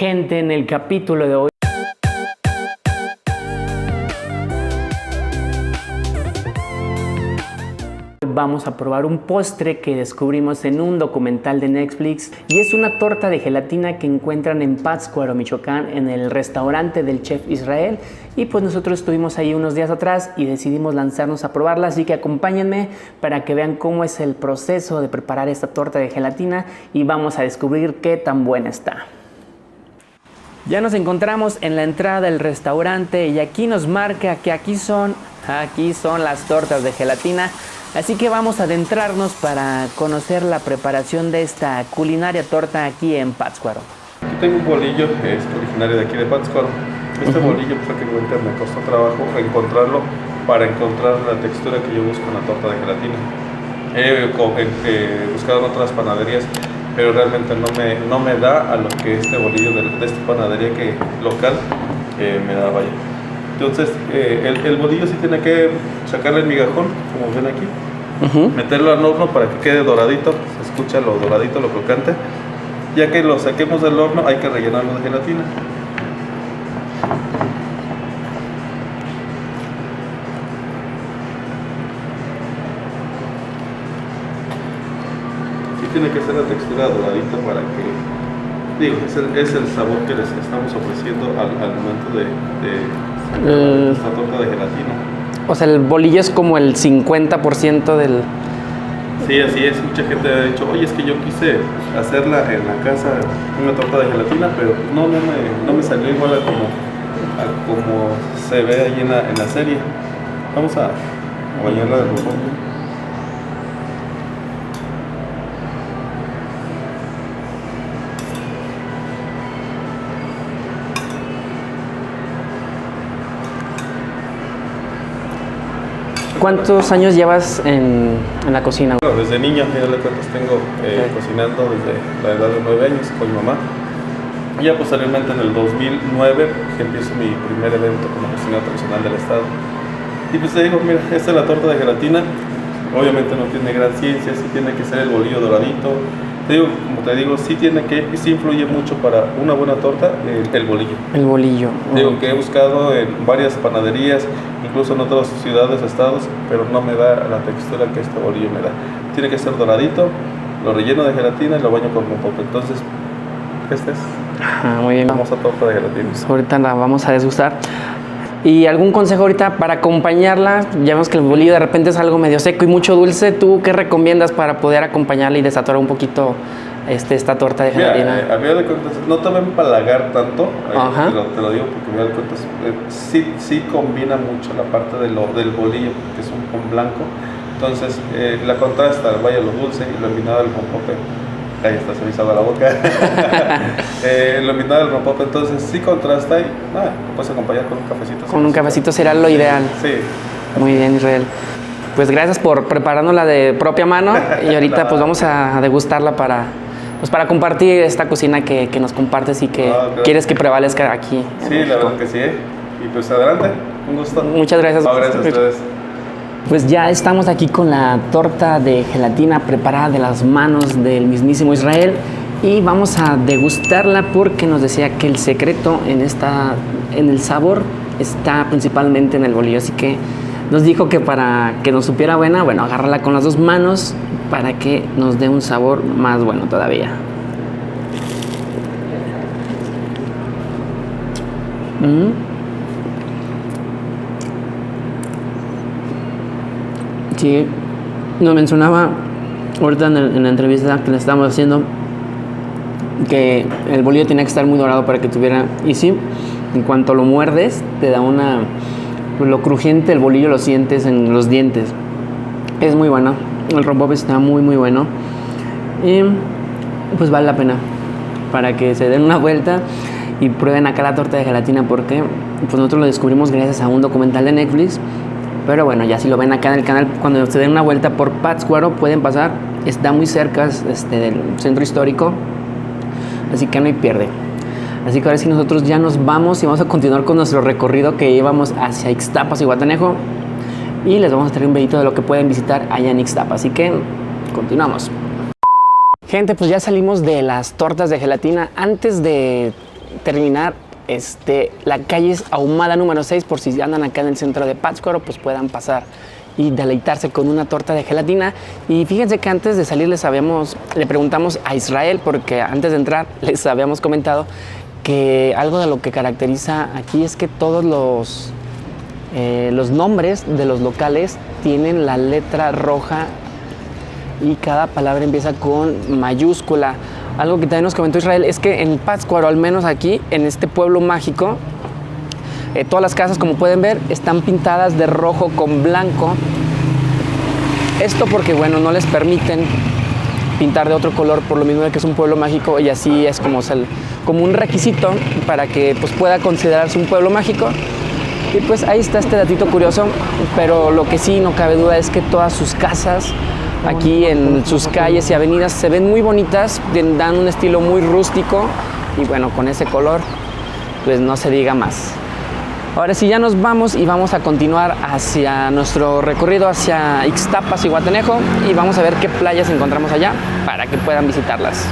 Gente, en el capítulo de hoy vamos a probar un postre que descubrimos en un documental de Netflix y es una torta de gelatina que encuentran en Pátzcuaro, Michoacán, en el restaurante del chef Israel. Y pues nosotros estuvimos ahí unos días atrás y decidimos lanzarnos a probarla, así que acompáñenme para que vean cómo es el proceso de preparar esta torta de gelatina y vamos a descubrir qué tan buena está. Ya nos encontramos en la entrada del restaurante y aquí nos marca que aquí son las tortas de gelatina. Así que vamos a adentrarnos para conocer la preparación de esta culinaria torta aquí en Pátzcuaro. Aquí tengo un bolillo que es originario de aquí de Pátzcuaro. Este bolillo prácticamente me costó trabajo encontrarlo para encontrar la textura que yo busco en la torta de gelatina. He buscado en otras panaderías, pero realmente no me da a lo que este bolillo de esta panadería local me da, vaya. Entonces el bolillo sí tiene que sacarle el migajón, como ven aquí, meterlo al horno para que quede doradito, se escucha lo doradito, lo crocante. Ya que lo saquemos del horno hay que rellenarlo de gelatina. Sí tiene que ser la textura doradita para que, es el sabor que les estamos ofreciendo al momento de esta torta de gelatina. O sea, el bolillo es como el 50% del... Sí, así es. Mucha gente ha dicho, oye, es que yo quise hacerla en la casa, una torta de gelatina, pero no me salió igual a como se ve ahí en la serie. Vamos a bañarla de rojón. ¿Cuántos años llevas en la cocina? Bueno, desde niño, a final de cuentas, tengo cocinando desde la edad de 9 años con mi mamá. Y ya posteriormente en el 2009 empiezo mi primer evento como cocinero tradicional del estado. Y pues te digo, mira, esta es la torta de gelatina. Obviamente no tiene gran ciencia, sí tiene que ser el bolillo doradito. Como te digo, sí influye mucho para una buena torta el bolillo. El bolillo. Digo que he buscado en varias panaderías, incluso en otras ciudades, estados, pero no me da la textura que este bolillo me da. Tiene que ser doradito, lo relleno de gelatina y lo baño con rompope. Entonces, muy bien. Vamos a torta de gelatina. Pues ahorita la vamos a desgustar. ¿Y algún consejo ahorita para acompañarla? Ya vemos que el bolillo de repente es algo medio seco y mucho dulce. ¿Tú qué recomiendas para poder acompañarla y desatorar un poquito esta torta de gelatina? A mí de cuentas, no te va a empalagar tanto, te lo digo porque a mí de cuentas sí combina mucho la parte del bolillo, que es un pan blanco. Entonces la contrasta, vaya lo dulce y lo envinado del rompope. Ahí está, se me hizo la boca. Lo envinado del rompope, entonces sí contrasta y lo puedes acompañar con un cafecito. Con un cafecito será lo ideal. Sí. Muy bien, Israel. Pues gracias por preparárnosla de propia mano y ahorita pues vamos a degustarla para compartir esta cocina que nos compartes y que quieres que prevalezca aquí. Sí, la verdad que sí. Y pues adelante, un gusto. Muchas gracias. Gracias a ustedes. Pues ya estamos aquí con la torta de gelatina preparada de las manos del mismísimo Israel y vamos a degustarla porque nos decía que el secreto en el sabor está principalmente en el bolillo, así que nos dijo que para que nos supiera buena, agárrala con las dos manos para que nos dé un sabor más bueno todavía. Sí, nos mencionaba ahorita en la entrevista que le estábamos haciendo que el bolillo tenía que estar muy dorado para que tuviera... Y sí, en cuanto lo muerdes, te da lo crujiente, el bolillo lo sientes en los dientes. Es muy bueno, el rompope está muy muy bueno. Y pues vale la pena para que se den una vuelta y prueben acá la torta de gelatina porque pues nosotros lo descubrimos gracias a un documental de Netflix. Pero bueno, ya si lo ven acá en el canal, cuando se den una vuelta por Pátzcuaro pueden pasar, está muy cerca del centro histórico, así que no hay pierde. Así que ahora sí nosotros ya nos vamos y vamos a continuar con nuestro recorrido que llevamos hacia Ixtapas y Guatanejo y les vamos a traer un videito de lo que pueden visitar allá en Ixtapas, así que continuamos. Gente, pues ya salimos de las tortas de gelatina. Antes de terminar, la calle es Ahumada número 6, por si andan acá en el centro de Pátzcuaro, pues puedan pasar y deleitarse con una torta de gelatina. Y fíjense que antes de salir le preguntamos a Israel, porque antes de entrar les habíamos comentado que algo de lo que caracteriza aquí es que todos los nombres de los locales tienen la letra roja y cada palabra empieza con mayúscula. Algo que también nos comentó Israel es que en Pátzcuaro, al menos aquí, en este pueblo mágico, todas las casas, como pueden ver, están pintadas de rojo con blanco. Esto porque, bueno, no les permiten pintar de otro color por lo mismo de que es un pueblo mágico, y así es como un requisito para que pues, pueda considerarse un pueblo mágico. Y pues ahí está este datito curioso, pero lo que sí no cabe duda es que todas sus casas aquí en sus calles y avenidas se ven muy bonitas, dan un estilo muy rústico, y bueno, con ese color pues no se diga más. Ahora sí, ya nos vamos y vamos a continuar hacia nuestro recorrido hacia Ixtapas y Guatanejo, y vamos a ver qué playas encontramos allá para que puedan visitarlas.